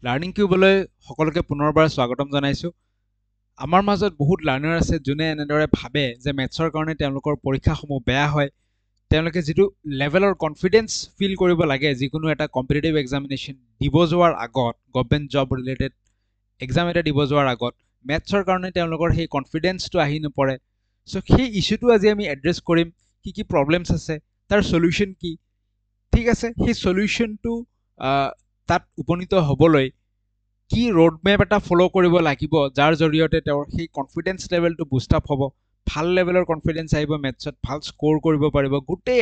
Learning কিউবলৈ সকলোকে পুনৰবাৰ স্বাগতম জনাইছো। আমাৰ মাজত বহুত লাৰ্ণাৰ আছে যোনে এনেদৰে ভাবে যে মেথছৰ কাৰণে তেওঁলোকৰ পৰীক্ষাসমূহ বেয়া হয়। তেওঁলোকে যিটো লেভেলৰ কনফিডেন্স ফিল কৰিব লাগে যিকোনো এটা কম্পিটিটিভ এক্সামিনেশ্যন দিব যোৱাৰ আগত, গভৰ্ণমেণ্ট জব ৰিলেটেড এক্সাম এটা দিব যোৱাৰ আগত মেথছৰ কাৰণে তেওঁলোকৰ সেই কনফিডেন্সটো আহি নপৰে। চ' সেই ইছ্যুটো আজি আমি এড্ৰেছ কৰিম। কি কি প্ৰব্লেমছ আছে, তাৰ সলিউশ্যন কি, ঠিক আছে, সেই সলিউশ্যনটো তাত উপনীত হ'বলৈ কি ৰোডমেপ এটা ফ'ল' কৰিব লাগিব যাৰ জৰিয়তে তেওঁৰ সেই কনফিডেন্স লেভেলটো বুষ্ট আপ হ'ব, ভাল লেভেলৰ কনফিডেন্স আহিব, মেথছত ভাল স্ক'ৰ কৰিব পাৰিব। গোটেই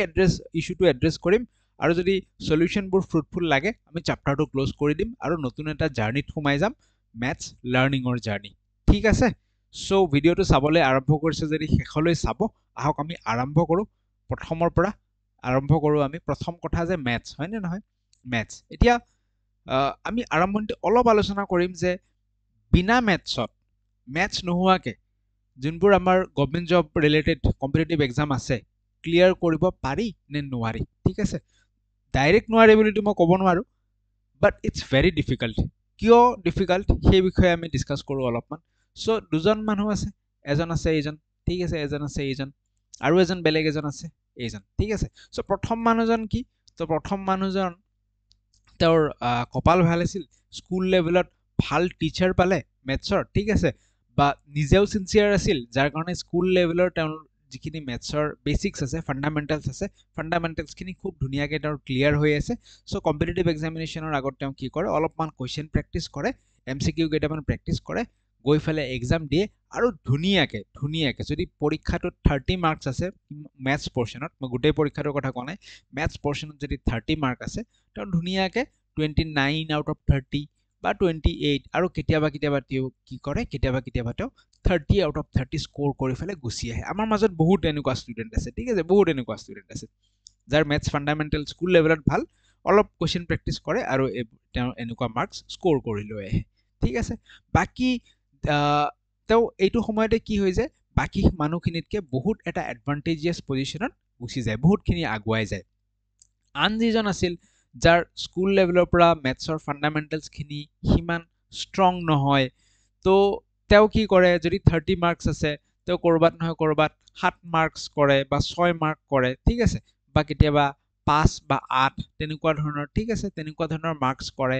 ইছ্যুটো এড্ৰেছ কৰিম আৰু যদি সলিউশ্যনবোৰ ফ্ৰুটফুল লাগে আমি চেপ্টাৰটো ক্ল'জ কৰি দিম আৰু নতুন এটা জাৰ্ণিত সোমাই যাম, মেথছ লাৰ্ণিঙৰ জাৰ্ণি। ঠিক আছে, চ' ভিডিঅ'টো চাবলৈ আৰম্ভ কৰিছে যদি শেষলৈ চাব। আহক আমি আৰম্ভ কৰোঁ। প্ৰথমৰ পৰা আৰম্ভ কৰোঁ। আমি প্ৰথম কথা যে মেথছ হয়নে নহয়, মেথছ। এতিয়া আমি আৰম্ভণিতে অলপ আলোচনা কৰিম যে বিনা মেথছ নোহোৱাকে যোনবোৰ আমাৰ government job related competitive exam আছে ক্লিয়াৰ কৰিব পাৰি নে নোৱাৰি। ঠিক আছে, ডাইৰেক্ট নোৱাৰি বুলিতো মই ক'ব নোৱাৰোঁ, বাট ইটছ ভেৰি ডিফিকাল্ট। কিয় ডিফিকাল্ট সেই বিষয়ে আমি ডিছকাছ কৰোঁ অলপমান। চ' দুজন মানুহ আছে, এজন আছে এইজন, ঠিক আছে, এজন আছে এইজন, আৰু এজন বেলেগ এজন আছে এইজন, ঠিক আছে। চ' প্ৰথম মানুহজন কি? ত' প্ৰথম মানুহজন তেওঁৰ কপাল ভাল আছিল, স্কুল লেভেলত ভাল টিচাৰ পালে মেথছৰ, ঠিক আছে, বা নিজেও চিনচিয়াৰ আছিল যাৰ কাৰণে স্কুল লেভেলৰ তেওঁৰ যিখিনি মেথছৰ বেচিক্স আছে, ফাণ্ডামেণ্টেলছখিনি খুব ধুনীয়াকৈ তেওঁৰ ক্লিয়াৰ হৈ আছে। চ' কম্পিটিটিভ এক্সামিনেশ্যনৰ আগত তেওঁ কি কৰে, অলপমান কুৱেশ্যন প্ৰেক্টিচ কৰে, MCQ কেইটামান প্ৰেক্টিচ কৰে, গৈ পেলাই এক্সাম দিয়ে আৰু ধুনীয়াকৈ যদি পৰীক্ষাটোত 30 মাৰ্কছ আছে মেথছ পৰ্চনত, মই গোটেই পৰীক্ষাটোৰ কথা কোৱা নাই, মেথছ পৰ্চনত যদি 30 মাৰ্ক আছে তেওঁ ধুনীয়াকৈ 29 আউট অফ 30 বা 28, আৰু কেতিয়াবা তেওঁ কি কৰে, কেতিয়াবা তেওঁ 30 আউট অফ 30 স্ক'ৰ কৰি পেলাই গুচি আহে। আমাৰ মাজত বহুত এনেকুৱা ষ্টুডেণ্ট আছে, ঠিক আছে, বহুত এনেকুৱা ষ্টুডেণ্ট আছে যাৰ মেথছ ফাণ্ডামেণ্টেল স্কুল লেভেলত ভাল, অলপ কুৱেশ্যন প্ৰেক্টিচ কৰে আৰু তেওঁ এনেকুৱা মাৰ্কছ স্ক'ৰ কৰি লৈ আহে। ঠিক আছে, বাকী তেওঁ এইটো সময়তে কি হৈ যায়, বাকী মানুহখিনিতকৈ বহুত এটা এডভান্টেজিয়াছ পজিশ্যনত গুচি যায়, বহুতখিনি আগুৱাই যায়। আন যিজন আছিল যাৰ স্কুল লেভেলৰ পৰা মেথছৰ ফাণ্ডামেণ্টেলছখিনি সিমান ষ্ট্ৰং নহয়, তো তেওঁ কি কৰে, যদি 30 মাৰ্কছ আছে তেওঁ ক'ৰবাত নহয় ক'ৰবাত 7 মাৰ্কছ কৰে বা 6 মাৰ্ক কৰে, ঠিক আছে, বা কেতিয়াবা 5 বা 8 তেনেকুৱা ধৰণৰ, ঠিক আছে, তেনেকুৱা ধৰণৰ মাৰ্কছ কৰে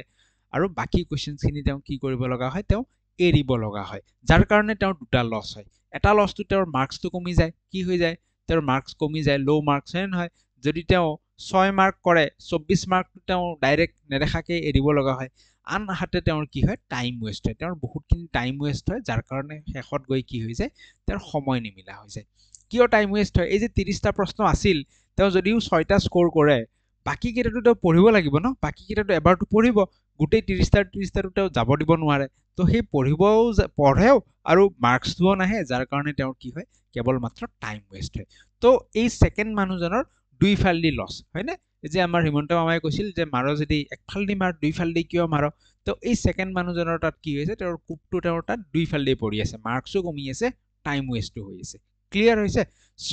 আৰু বাকী কুৱেশ্যনছখিনি তেওঁ কি কৰিব লগা হয়, তেওঁ এৰিব লগা হয়, যাৰ কাৰণে তেওঁৰ দুটা লছ হয়। এটা লছটো তেওঁৰ মাৰ্কছটো কমি যায়, কি হৈ যায়, তেওঁৰ মাৰ্কছ কমি যায়, ল' মাৰ্কছ হয় নহয়। যদি তেওঁ 6 মাৰ্ক কৰে, 24 মাৰ্কটো তেওঁ ডাইৰেক্ট নেদেখাকৈ এৰিব লগা হয়। আনহাতে তেওঁৰ কি হয়, টাইম ৱেষ্ট হয়, তেওঁৰ বহুতখিনি টাইম ৱেষ্ট হয়, যাৰ কাৰণে শেষত গৈ কি হৈ যায়, তেওঁৰ সময় নিমিলা হৈ যায়। কিয় টাইম ৱেষ্ট হয়? এই যে 30টা প্ৰশ্ন আছিল, তেওঁ যদিও 6টা স্ক'ৰ কৰে, বাকী কেইটাতো তেওঁ পঢ়িব লাগিব ন, বাকী কেইটাতো এবাৰতো পঢ়িব, গোটেই 30টাটো তেওঁ যাব দিব নোৱাৰে। তো সেই পঢ়েও আৰু মাৰ্কছটোও নাহে, যাৰ কাৰণে তেওঁৰ কি হয়, কেৱল মাত্ৰ টাইম ৱেষ্ট হয়। তো এই ছেকেণ্ড মানুহজনৰ দুইফালেদি লছ হয়নে? যে আমাৰ হিমন্ত মামাই কৈছিল যে মাৰ যদি একফালেদি মাৰ দুইফালেদি কিয় মাৰ? তো এই ছেকেণ্ড মানুহজনৰ তাত কি হৈছে, তেওঁৰ কোবটো তেওঁৰ তাত দুইফালেদি পৰি আছে, মাৰ্কছো কমি আছে, টাইম ৱেষ্টো হৈ আছে। ক্লিয়াৰ হৈছে? চ'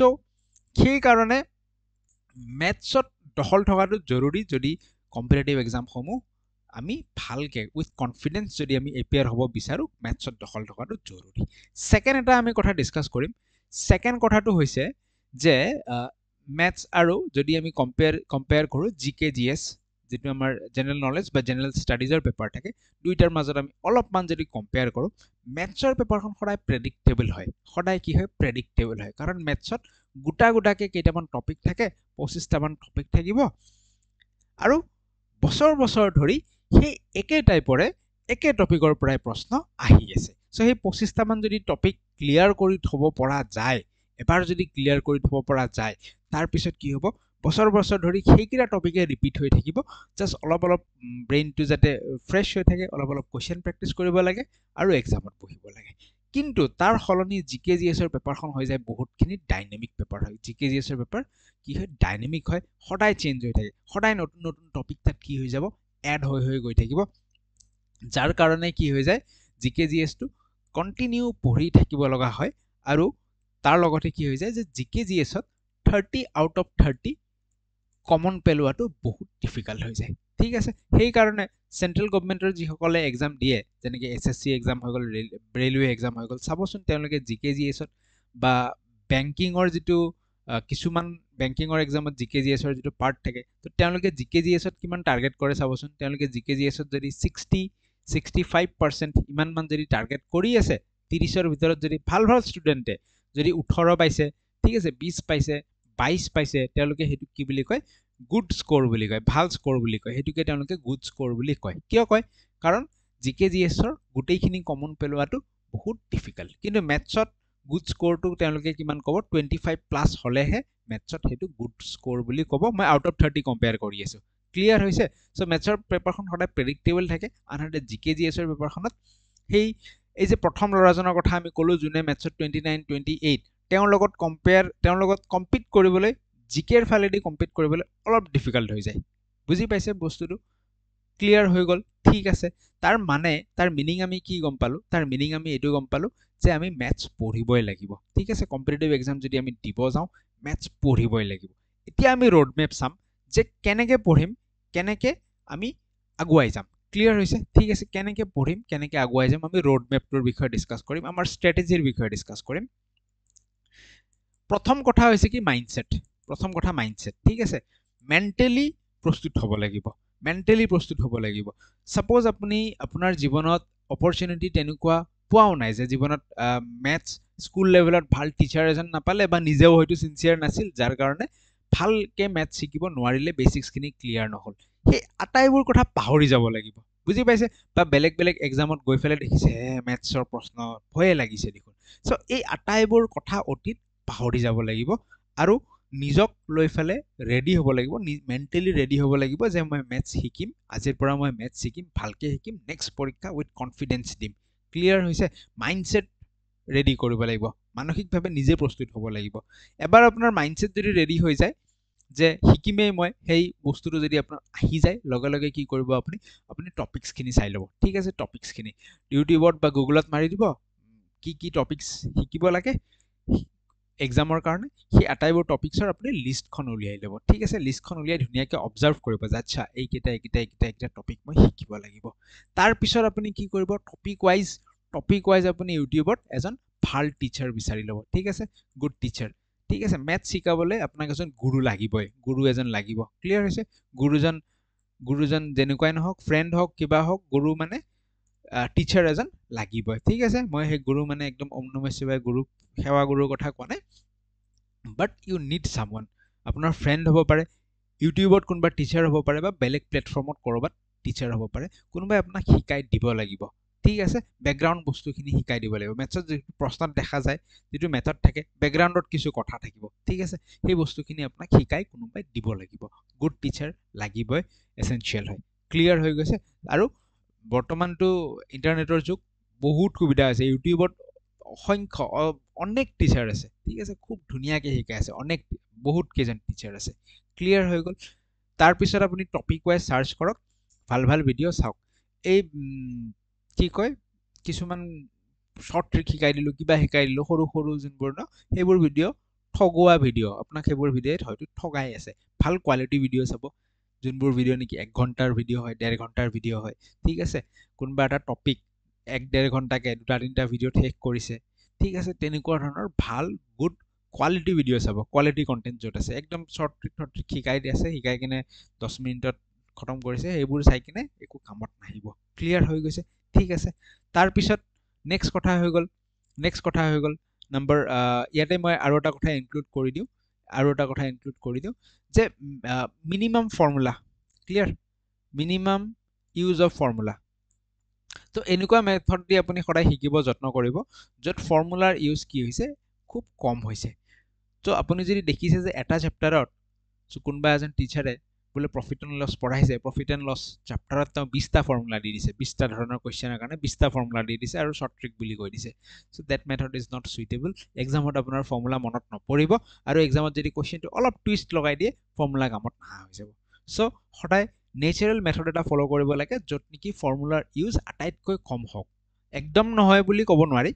সেইকাৰণে মেথছত দখল থকাটো জৰুৰী যদি কম্পিটিটিভ এক্সামসমূহ আমি ভালকৈ উইথ কনফিডেন্স যদি আমি এপিয়াৰ হ'ব বিচাৰোঁ, মেথছত দখল থকাটো জৰুৰী। ছেকেণ্ড এটা আমি কথা ডিছকাছ কৰিম। ছেকেণ্ড কথাটো হৈছে যে মেথছ আৰু যদি আমি কম্পেয়াৰ কৰোঁ GK/GS, যিটো আমাৰ জেনেৰেল নলেজ বা জেনেৰেল ষ্টাডিজৰ পেপাৰ থাকে, দুইটাৰ মাজত আমি অলপমান যদি কম্পেয়াৰ কৰোঁ, মেথছৰ পেপাৰখন সদায় প্ৰেডিক্টেবল হয়, সদায় কি হয়, প্ৰেডিক্টেবল হয়, কাৰণ মেথছত গোটাকৈ কেইটামান টপিক থাকে, 25টামান টপিক থাকিব আৰু বছৰ ধৰি সেই একে টাইপৰে একে টপিকৰ পৰাই প্ৰশ্ন আহি আছে। চ' সেই 25টামান যদি টপিক ক্লিয়াৰ কৰি থ'ব পৰা যায়, এবাৰ যদি ক্লিয়াৰ কৰি থ'ব পৰা যায়, তাৰপিছত কি হ'ব, বছৰ ধৰি সেইকেইটা টপিকে ৰিপিট হৈ থাকিব। জাষ্ট অলপ ব্ৰেইনটো যাতে ফ্ৰেছ হৈ থাকে, অলপ কুৱেশ্যন প্ৰেক্টিচ কৰিব লাগে আৰু এক্সামত পঢ়িব লাগে। কিন্তু তাৰ সলনি GK/GSৰ পেপাৰখন হৈ যায় বহুতখিনি ডাইনামিক পেপাৰ হয়। GK/GSৰ পেপাৰ কি হয়, ডাইনামিক হয়, সদায় চেঞ্জ হৈ থাকে, সদায় নতুন টপিক তাত কি হৈ যাব, এড হৈ গৈ থাকিব, যাৰ কাৰণে কি হৈ যায়, GK/GSটো কণ্টিনিউ পঢ়ি থাকিব লগা হয়। আৰু তাৰ লগতে কি হৈ যায় যে GK/GSত 30 আউট অফ 30 কমন পেলোৱাটো বহুত ডিফিকাল্ট হৈ যায় ঠিক আছে সেইকাৰণে চেন্ট্ৰেল গভৰ্ণমেণ্টৰ যিসকলে এক্সাম দিয়ে যেনেকৈ SSC এক্সাম হৈ গ'ল ৰেলৱে এক্সাম হৈ গ'ল চাবচোন তেওঁলোকে GKGSত বা বেংকিঙৰ যিটো কিছুমান বেংকিঙৰ এক্সামত GKGSৰ যিটো পাৰ্ট থাকে তো তেওঁলোকে GKGSত কিমান টাৰ্গেট কৰে চাবচোন তেওঁলোকে GKGSত যদি 65% ইমানমান যদি টাৰ্গেট কৰি আছে 30ৰ ভিতৰত যদি ভাল ভাল ষ্টুডেণ্টে যদি 18 পাইছে ঠিক আছে 20 পাইছে 22 পাইছে তেওঁলোকে সেইটো কি বুলি কয় গুড স্কোৰ বুলি কয় ভাল স্কোৰ বুলি কয় সেইটোকে তেওঁলোকে গুড স্কোৰ বুলি কয় কিয় কয় কাৰণ GKGSৰ গোটেইখিনি কমন পেলোৱাটো বহুত ডিফিকাল্ট কিন্তু মেথছত গুড স্কোৰটো তেওঁলোকে কিমান ক'ব 25+ হ'লেহে মেথছত সেইটো গুড স্কোৰ বুলি ক'ব মই আউট অফ 30 কম্পেয়াৰ কৰি আছো ক্লিয়াৰ হৈছে সো মেথছৰ পেপাৰখন সদায় প্ৰেডিক্টেবল থাকে আনহাতে GKGSৰ পেপাৰখনত সেই এই যে প্ৰথম ল'ৰাজনৰ কথা আমি ক'লো যোনে মেথছত 29 28 তেওঁৰ লগত কম্পিট কৰিবলৈ জিকেৰ ফালেদি কম্পিট কৰিবলৈ অলপ ডিফিকাল্ট হৈ যায় বুজি পাইছে বস্তুটো ক্লিয়াৰ হৈ গ'ল ঠিক আছে তাৰ মানে তাৰ মিনিং আমি কি গম পালো তাৰ মিনিং আমি এইটো গম পালো যে আমি ম্যাথছ পঢ়িবই লাগিব ঠিক আছে কম্পিটিটিভ এক্সাম যদি আমি দিব যাওঁ ম্যাথছ পঢ়িবই লাগিব এতিয়া আমি ৰোড মেপ চাম যে কেনেকৈ পঢ়িম কেনেকৈ আমি আগুৱাই যাম ক্লিয়াৰ হৈছে ঠিক আছে কেনেকৈ পঢ়িম কেনেকৈ আগুৱাই যাম আমি ৰোড মেপটোৰ বিষয়ে ডিসকাস কৰিম আমাৰ ষ্ট্ৰেটেজিৰ বিষয়ে ডিসকাস কৰিম প্ৰথম কথা হৈছে কি মাইন্ডসেট প্ৰথম কথা মাইন্ডসেট ঠিক আছে মেন্টালি প্ৰস্তুত হ'ব লাগিব মেন্টালি প্ৰস্তুত হ'ব লাগিব সাপোজ আপুনি আপোনাৰ জীৱনত অপৰচুনিটি তেনেকুৱা পোৱাও নাই যে জীৱনত ম্যাথছ স্কুল লেভেলত ভাল টিচাৰ এজন নাপালে বা নিজেও হয়তো সিনসিয়াৰ নাছিল যাৰ কাৰণে ভালকে ম্যাথছ শিকিব নোৱাৰিলে বেসিক্সখিনি ক্লিয়াৰ নহল সেই আটাইবোৰ কথা পাহৰি যাব লাগিব বুজি পাইছে বা বেলেগ বেলেগ এক্সামত গৈ ফেলে দেখিছে ম্যাথছৰ প্ৰশ্ন ভয়ে লাগিছে দেখোন সো এই আটাইবোৰ কথা অতীত পাহৰি যাব লাগিব আৰু নিজক লৈ ফেলে ৰেডি হ'ব লাগিব মেন্টালি ৰেডি হ'ব লাগিব যে মই ম্যাথছ শিকিম আজিৰ পৰা মই ম্যাথছ শিকিম ভালকে শিকিম নেক্সট পৰীক্ষা উইথ কনফিডেন্স দিম ক্লিয়াৰ হৈছে মাইন্ডসেট ৰেডি কৰিব লাগিব মানসিকভাৱে নিজে প্ৰস্তুত হ'ব লাগিব এবাৰ আপোনাৰ মাইন্ডসেট যদি ৰেডি হৈ যায় যে শিকিমেই মই সেই বস্তুটো যদি আপোনাৰ আহি যায় লগে লগে কি কৰিব আপুনি টপিকসখিনি চাই ল'ব ঠিক আছে টপিকসখিনি ইউটিউবত বা গুগলত মাৰি দিব কি টপিকস শিকিব লাগে এক্সামৰ কাৰণে সেই আটাইবোৰ টপিকছৰ আপুনি লিষ্টখন উলিয়াই ল'ব ঠিক আছে লিষ্টখন উলিয়াই ধুনীয়াকৈ অবজাৰ্ভ কৰিব যে আচ্ছা এইকেইটা টপিক মই শিকিব লাগিব তাৰপিছত আপুনি কি কৰিব টপিক ৱাইজ আপুনি ইউটিউবত এজন ভাল টিচাৰ বিচাৰি ল'ব ঠিক আছে গুড টিচাৰ ঠিক আছে ম্যাথছ শিকাবলৈ আপোনাক এজন গুৰু লাগিবই গুৰু এজন লাগিব ক্লিয়াৰ হৈছে গুৰুজন যেনেকুৱাই নহওক ফ্ৰেণ্ড হওক কিবা হওক গুৰু মানে টিচাৰ এজন লাগিবই ঠিক আছে মই সেই গুৰু মানে একদম ওম নমঃ শিৱায় গুৰু সেৱা গুৰুৰ কথা কোৱা নাই বাট ইউ নিড সামওয়ান আপোনাৰ ফ্ৰেণ্ড হ'ব পাৰে ইউটিউবত কোনোবা টিচাৰ হ'ব পাৰে বা বেলেগ প্লেটফৰ্মত কৰবাত টিচাৰ হ'ব পাৰে কোনোবাই আপোনাক শিকাই দিব লাগিব ঠিক আছে বেকগ্ৰাউণ্ড বস্তুখিনি শিকাই দিব লাগিব মেথছত যিটো প্ৰশ্নত দেখা যায় যিটো মেথড থাকে বেকগ্ৰাউণ্ডত কিছু কথা থাকিব ঠিক আছে সেই বস্তুখিনি আপোনাক শিকাই কোনোবাই দিব লাগিব গুড টিচাৰ লাগিবই এসেনশিয়াল হয় ক্লিয়াৰ হৈ গৈছে আৰু বৰ্তমানটো ইন্টাৰনেটৰ যুগ বহুত সুবিধা আছে ইউটিউবত অসংখ্য অনেক টিচাৰ আছে ঠিক আছে খুব ধুনীয়াকৈ শিকাই আছে বহুত কেইজন টিচাৰ আছে ক্লিয়াৰ হৈ গ'ল তাৰপিছত আপুনি টপিক ৱাইজ সাৰ্চ কৰক ভাল ভিডিঅ' চাওক এই কি কয় কিছুমান শৰ্ট ট্ৰিক শিকাই দিলোঁ কিবা শিকাই দিলোঁ সৰু যোনবোৰ ন সেইবোৰ ভিডিঅ' ঠগোৱা ভিডিঅ' আপোনাক সেইবোৰ ভিডিঅ'ত হয়তো ঠগাই আছে ভাল কোৱালিটি ভিডিঅ' চাব যোনবোৰ ভিডিঅ' নেকি 1 ঘণ্টাৰ ভিডিঅ' হয় 1.5 ঘণ্টাৰ ভিডিঅ' হয় ঠিক আছে কোনোবা এটা টপিক 1-1.5 ঘণ্টাকে 2-3টা ভিডিঅ'ত শেষ কৰিছে ঠিক আছে তেনেকুৱা ধৰণৰ ভাল গুড কোৱালিটি ভিডিঅ' চাব কোৱালিটি কন্টেন্ট য'ত আছে একদম শৰ্ট ট্ৰিক শিকাই আছে শিকাই কিনে 10 মিনিটত খতম কৰিছে সেইবোৰ চাই কিনে একো কামত নাহিব ক্লিয়াৰ হৈ গৈছে ঠিক আছে তাৰপিছত নেক্সট কথা হৈ গ'ল নম্বৰ ইয়াতে মই আৰু এটা কথা ইনক্লুড কৰি দিওঁ যে minimum formula clear minimum use of formula তো এনেকুৱা মেথড দি আপুনি সদায় শিকিব যত্ন কৰিব য'ত ফৰ্মুলাৰ ইউজ কি হৈছে খুব কম হৈছে তো আপুনি যদি দেখিছে যে এটা চেপ্টাৰত কোনোবা এজন টিচাৰে বোলে প্ৰফিট এণ্ড লছ পঢ়াইছে প্ৰফিট এণ্ড লছ চেপ্টাৰত তেওঁ 20টা ফৰ্মুলা দি দিছে 20টা ধৰণৰ কোৱেশ্চনৰ কাৰণে 20টা ফৰ্মুলা দি দিছে আৰু শৰ্ট ট্ৰিক বুলি কৈ দিছে so that method is not suitable এক্সামত আপোনাৰ ফৰ্মুলা মনত নপৰিব আৰু এক্সামত যদি কোৱেশ্চনটো অলপ টুইষ্ট লগাই দিয়ে ফৰ্মুলা কামত নহা হৈ যাব সো সদায় নেচাৰেল মেথড এটা ফলো কৰিব লাগে য'ত নেকি ফৰ্মুলাৰ ইউজ আটাইতকৈ কম হওক একদম নহয় বুলি ক'ব নোৱাৰি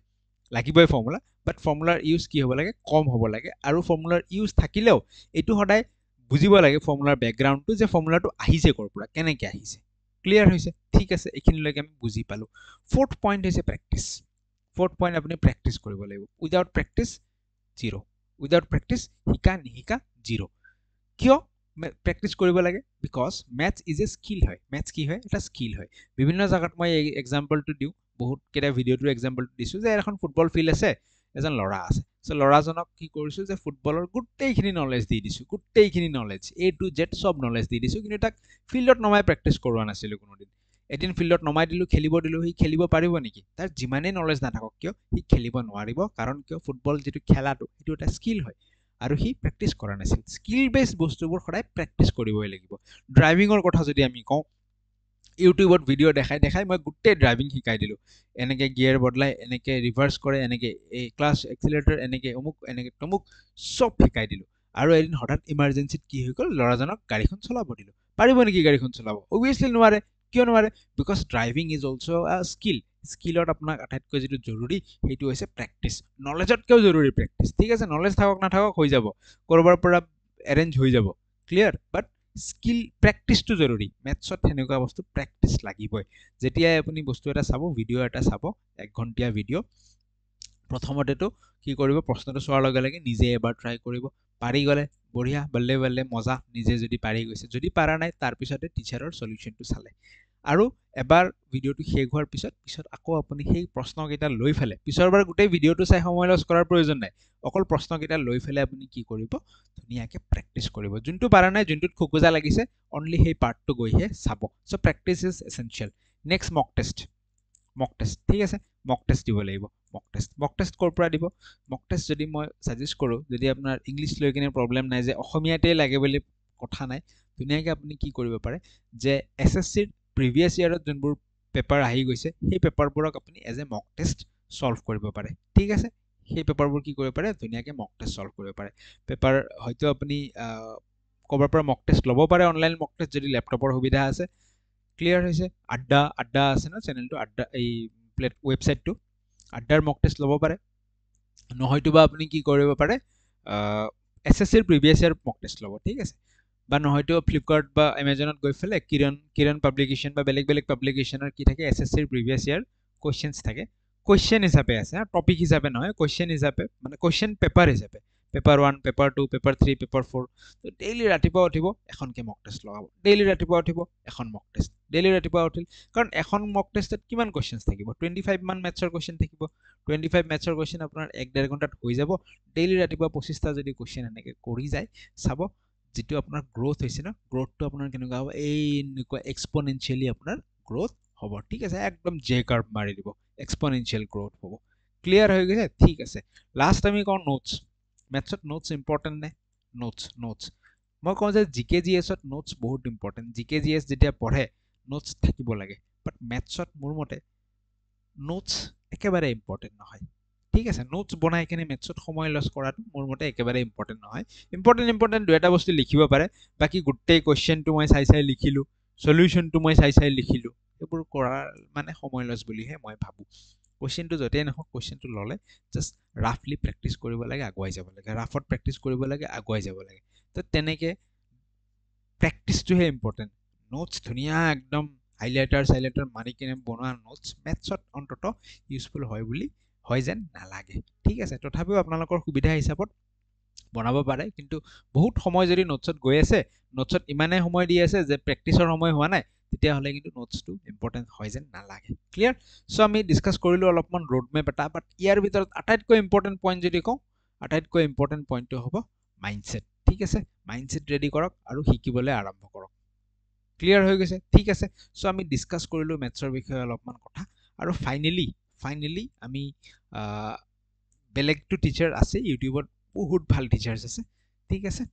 লাগিবই ফৰ্মুলা বাট ফৰ্মুলাৰ ইউজ কি হ'ব লাগে কম হ'ব লাগে আৰু ফৰ্মুলাৰ ইউজ থাকিলেও এইটো সদায় বুজিব লাগে ফৰ্মুলাৰ বেকগ্ৰাউণ্ডটো যে ফৰ্মুলাটো আহিছে ক'ৰ পৰা কেনেকৈ আহিছে ক্লিয়াৰ হৈছে ঠিক আছে এইখিনিলৈকে আমি বুজি পালোঁ ফ'ৰ্থ পইণ্ট হৈছে প্ৰেক্টিছ ফ'ৰ্থ পইণ্ট আপুনি প্ৰেক্টিছ কৰিব লাগিব without practice zero' without practice শিকা নিশিকা জিৰ' কিয় প্ৰেক্টিছ কৰিব লাগে because maths is a skill হয় মেথছ কি হয় এটা স্কিল হয় বিভিন্ন জেগাত মই এই এক্সাম্পলটো দিওঁ বহুত কেইটা ভিডিঅ'টোৰ এক্সাম্পলটো দিছোঁ যে এখন ফুটবল ফিল্ড আছে এজন ল'ৰা আছে চ' ল'ৰাজনক কি কৰিছোঁ যে ফুটবলৰ গোটেইখিনি নলেজ দি দিছোঁ গোটেইখিনি নলেজ এ টু জেড চব নলেজ দি দিছোঁ কিন্তু তাক ফিল্ডত নমাই প্ৰেক্টিছ কৰোৱা নাছিলোঁ কোনোদিন এদিন ফিল্ডত নমাই দিলোঁ খেলিব দিলোঁ সি খেলিব পাৰিব নেকি তাৰ যিমানেই নলেজ নাথাকক কিয় সি খেলিব নোৱাৰিব কাৰণ কিয় ফুটবল যিটো খেলাটো সেইটো এটা স্কিল হয় আৰু সি প্ৰেক্টিছ কৰা নাছিল স্কিল বেছ বস্তুবোৰ সদায় প্ৰেক্টিছ কৰিবই লাগিব ড্ৰাইভিঙৰ কথা যদি আমি কওঁ ইউটিউবত ভিডিঅ' দেখাই মই গোটেই ড্ৰাইভিং শিকাই দিলোঁ এনেকৈ গিয়াৰ বদলাই এনেকৈ ৰিভাৰ্ছ কৰে এনেকৈ এই ক্লাছ এক্সিলেটৰ এনেকৈ অমুক এনেকৈ তমুক চব শিকাই দিলোঁ আৰু এদিন হঠাৎ ইমাৰ্জেঞ্চিত কি হৈ গ'ল ল'ৰাজনক গাড়ীখন চলাব দিলোঁ পাৰিব নেকি গাড়ীখন চলাব অভিয়াছলি নোৱাৰে কিয় নোৱাৰে বিকজ ড্ৰাইভিং ইজ অলছ' আ স্কিল স্কিলত আপোনাক আটাইতকৈ যিটো জৰুৰী সেইটো হৈছে প্ৰেক্টিছ নলেজতকৈও জৰুৰী প্ৰেক্টিছ ঠিক আছে নলেজ থাকক নাথাকক হৈ যাব ক'ৰবাৰ পৰা এৰেঞ্জ হৈ যাব ক্লিয়াৰ বাট স্কিল প্ৰেক্টিছটো জৰুৰী মেথছত সেনেকুৱা বস্তু প্ৰেক্টিছ লাগিবই যেতিয়াই আপুনি বস্তু এটা চাব ভিডিঅ' এটা চাব 1 ঘণ্টীয়া ভিডিঅ' প্ৰথমতেতো কি কৰিব প্ৰশ্নটো চোৱাৰ লগে লগে নিজে এবাৰ ট্ৰাই কৰিব পাৰি গ'লে বঢ়িয়া বল্লে বল্লে মজা নিজে যদি পাৰি গৈছে যদি পাৰা নাই তাৰপিছতে টিচাৰৰ সলিউশ্যনটো চালে আৰু এবাৰ ভিডিঅ'টো শেষ হোৱাৰ পিছত আকৌ আপুনি সেই প্ৰশ্নকেইটা লৈ ফেলে পিছৰবাৰ গোটেই ভিডিঅ'টো চাই সময় লছ কৰাৰ প্ৰয়োজন নাই অকল প্ৰশ্নকেইটা লৈ ফেলে আপুনি কি কৰিব ধুনীয়াকৈ প্ৰেক্টিছ কৰিব যোনটো পাৰা নাই যোনটোত খোকোজা লাগিছে অনলি সেই পাৰ্টটো গৈহে চাব so' practice is essential next mock test ঠিক আছে মক টেষ্ট দিব লাগিব মক টেষ্ট ক'ৰ পৰা দিব মক টেষ্ট যদি মই ছাজেষ্ট কৰোঁ যদি আপোনাৰ ইংলিছ লৈ কিনে প্ৰব্লেম নাই যে অসমীয়াতেই লাগে বুলি কথা নাই ধুনীয়াকৈ আপুনি কি কৰিব পাৰে যে SSCৰ প্ৰিভিয়াছ ইয়াৰত যোনবোৰ পেপাৰ আহি গৈছে সেই পেপাৰবোৰক আপুনি as a mock test solve কৰিব পাৰে ঠিক আছে সেই পেপাৰবোৰ কি কৰিব পাৰে ধুনীয়াকৈ মক টেষ্ট ছল্ভ কৰিব পাৰে পেপাৰ হয়তো আপুনি ক'ৰবাৰ পৰা মক টেষ্ট ল'ব পাৰে অনলাইন মক টেষ্ট যদি লেপটপৰ সুবিধা আছে ক্লিয়াৰ হৈছে আড্ডা আছে ন চেনেলটো আড্ডা এই ৱেবছাইটটো আড্ডাৰ মক টেষ্ট ল'ব পাৰে নহয়তোবা আপুনি কি কৰিব পাৰে SSCৰ প্ৰিভিয়াছ ইয়াৰ মক টেষ্ট ল'ব ঠিক আছে বা নহয়তো ফ্লিপকাৰ্ট বা এমেজনত গৈ পেলাই কিৰণ পাব্লিকেশ্যন বা বেলেগ পাব্লিকেশ্যনৰ কি থাকে SSCৰ প্ৰিভিয়াছ ইয়াৰ কুৱেশ্যনছ থাকে কুৱেশ্যন হিচাপে আছে টপিক হিচাপে নহয় কুৱেশ্যন হিচাপে মানে কুৱেশ্যন পেপাৰ হিচাপে পেপাৰ 1 পেপাৰ 2 পেপাৰ 3 পেপাৰ 4 তো ডেইলি ৰাতিপুৱা উঠিব এখনকৈ মক টেষ্ট লগাব ডেইলি ৰাতিপুৱা উঠিব এখন মক টেষ্ট ডেইলি ৰাতিপুৱা উঠিল কাৰণ এখন মক টেষ্টত কিমান কুৱেশ্যনছ থাকিব 25 মান মেথছৰ কুৱেশ্যন থাকিব 25 মেথছৰ কুৱেশ্যন আপোনাৰ 1-1.5 ঘণ্টাত হৈ যাব ডেইলি ৰাতিপুৱা 25টা যদি কুৱেশ্যন এনেকৈ কৰি যায় চাব যিটো আপোনাৰ গ্ৰোথ হৈছে ন গ্ৰোথটো আপোনাৰ কেনেকুৱা হ'ব এনেকুৱা এক্সপনেনচিয়েলি আপোনাৰ গ্ৰোথ হ'ব ঠিক আছে একদম জে কাৰ্ভ মাৰি দিব এক্সপনেনচিয়েল গ্ৰোথ হ'ব ক্লিয়াৰ হৈ গৈছে ঠিক আছে লাষ্ট আমি কওঁ নোটছ মেথছত নোটছ ইম্পৰ্টেণ্ট নে নোটছ মই কওঁ যে জিকে জিএছত নোটছ বহুত ইম্পৰ্টেণ্ট জিকে জিএছ যেতিয়া পঢ়ে নোটছ থাকিব লাগে বাট মেথছত মোৰ মতে নোটছ একেবাৰে ইম্পৰ্টেণ্ট নহয় ঠিক আছে নোটছ বনাই কিনে মেথছত সময় লছ কৰাটো মোৰ মতে একেবাৰে ইম্পৰ্টেণ্ট নহয় ইম্পৰ্টেণ্ট দুই এটা বস্তু লিখিব পাৰে বাকী গোটেই কুৱেশ্যনটো মই চাই লিখিলোঁ সলিউশ্যনটো মই চাই লিখিলোঁ সেইবোৰ কৰাৰ মানে সময় লছ বুলিহে মই ভাবোঁ কুৱেশ্যনটো য'তেই নহওক কুৱেশ্যনটো ল'লে জাষ্ট ৰাফলি প্ৰেক্টিছ কৰিব লাগে আগুৱাই যাব লাগে ৰাফত প্ৰেক্টিছ কৰিব লাগে আগুৱাই যাব লাগে তো তেনেকৈ প্ৰেক্টিছটোহে ইম্পৰ্টেণ্ট নোটছ ধুনীয়া একদম হাইলাইটাৰ মাৰি কিনে বনোৱা নোটছ মেথছত অন্তত ইউজফুল হয় যেন নালাগে ঠিক আছে তথাপিও আপোনালোকৰ সুবিধা হিচাপত বনাব পাৰে কিন্তু বহুত সময় যদি নোটছত গৈ আছে নোটছত ইমানেই সময় দি আছে যে প্ৰেক্টিছৰ সময় হোৱা নাই তেতিয়াহ'লে কিন্তু নোটছটো ইম্পৰ্টেণ্ট হয় যেন নালাগে ক্লিয়াৰ চ' আমি ডিছকাছ কৰিলোঁ অলপমান ৰোড মেপ এটা বাট ইয়াৰ ভিতৰত আটাইতকৈ ইম্পৰ্টেণ্ট পইণ্ট যদি কওঁ আটাইতকৈ ইম্পৰ্টেণ্ট পইণ্টটো হ'ব মাইণ্ডছেট ঠিক আছে মাইণ্ডছেট ৰেডি কৰক আৰু শিকিবলৈ আৰম্ভ কৰক ক্লিয়াৰ হৈ গৈছে ঠিক আছে চ' আমি ডিছকাছ কৰিলোঁ মেথছৰ বিষয়ে অলপমান কথা আৰু ফাইনেলি আমি বেলেগটো টিচাৰ আছে ইউটিউবত বহুত ভাল টিচাৰ্ছ আছে ঠিক আছে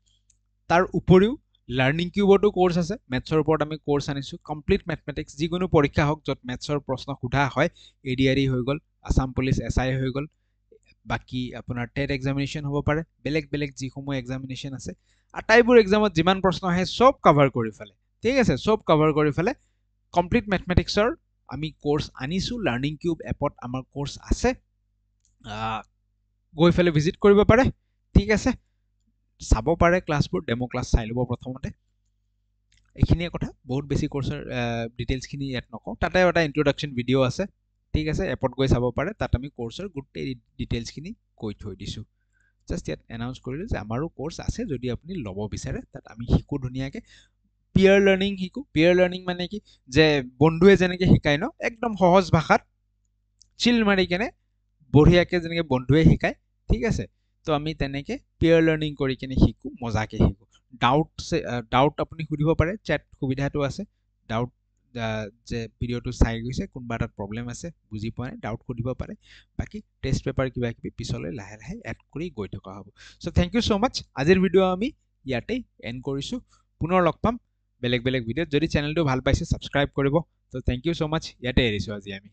তাৰ উপৰিও লাৰ্ণিং কিউবতো কোৰ্ছ আছে মেথছৰ ওপৰত আমি কোৰ্ছ আনিছোঁ কমপ্লিট মেথমেটিক্স যিকোনো পৰীক্ষা হওক য'ত মেথছৰ প্ৰশ্ন সোধা হয় ADRE হৈ গ'ল আছাম পুলিচ SI হৈ গ'ল বাকী আপোনাৰ টেট এক্সামিনেশ্যন হ'ব পাৰে বেলেগ যিসমূহ এক্সামিনেশ্যন আছে আটাইবোৰ এক্সামত যিমান প্ৰশ্ন আহে চব কভাৰ কৰি ফেলে ঠিক আছে চব কভাৰ কৰি ফেলে কমপ্লিট মেথমেটিক্সৰ আমি কোৰ্ছ আনিছোঁ লাৰ্ণিং কিউব এপত আমাৰ কোৰ্ছ আছে গৈ ফেলে ভিজিট কৰিব পাৰে ঠিক আছে চাব পাৰে ক্লাছবোৰ ডেমো ক্লাছ চাই ল'ব প্ৰথমতে এইখিনিয়ে কথা বহুত বেছি কোৰ্সৰ ডিটেইলছখিনি ইয়াত নকওঁ তাতে এটা ইন্ট্ৰোডাকশন ভিডিও আছে ঠিক আছে এপত গৈ চাব পাৰে তাত আমি কোৰ্সৰ গোটেই ডিটেইলছখিনি কৈ থৈ দিছো জাস্ট ইয়াত এনাউন্স কৰিলো যে আমাৰো কোৰ্স আছে যদি আপুনি ল'ব বিচাৰে তাত আমি শিকো ধুনীয়াকে পিয়াৰ লাৰ্নিং শিকো পিয়াৰ লাৰ্নিং মানে কি যে বন্ধুৱে যেনেকে শিকায় ন একদম সহজ ভাষাত চিল মাৰি কেনে বঢ়িয়াকে যেনেকে বন্ধুৱে শিকায় ঠিক আছে তো আমি তেনেকে পিয়াৰ লাৰ্নিং কৰি কেনে শিকো মজাকে শিকো ডাউট আপুনি সুধিব পাৰে চেট সুবিধাটো আছে ডাউট যে ভিডিওটো চাই গৈছে কোনবা এটা প্ৰবলেম আছে বুজি পোৱা নাই ডাউট সুধিব পাৰে বাকি টেষ্ট পেপাৰ কিবা কিবি পিছলৈ লাহে লাহে এড কৰি গৈ থকা হ'ব সো থ্যাংক ইউ সো মাচ আজিৰ ভিডিও আমি ইয়াতে এন্ড কৰিছো পুনৰ লগ পাম বেলেগ বেলেগ ভিডিওত যদি চেনেলটো ভাল পাইছে সাবস্ক্ৰাইব কৰিব তো থ্যাংক ইউ সো মাচ ইয়াতে এৰিছো আজি আমি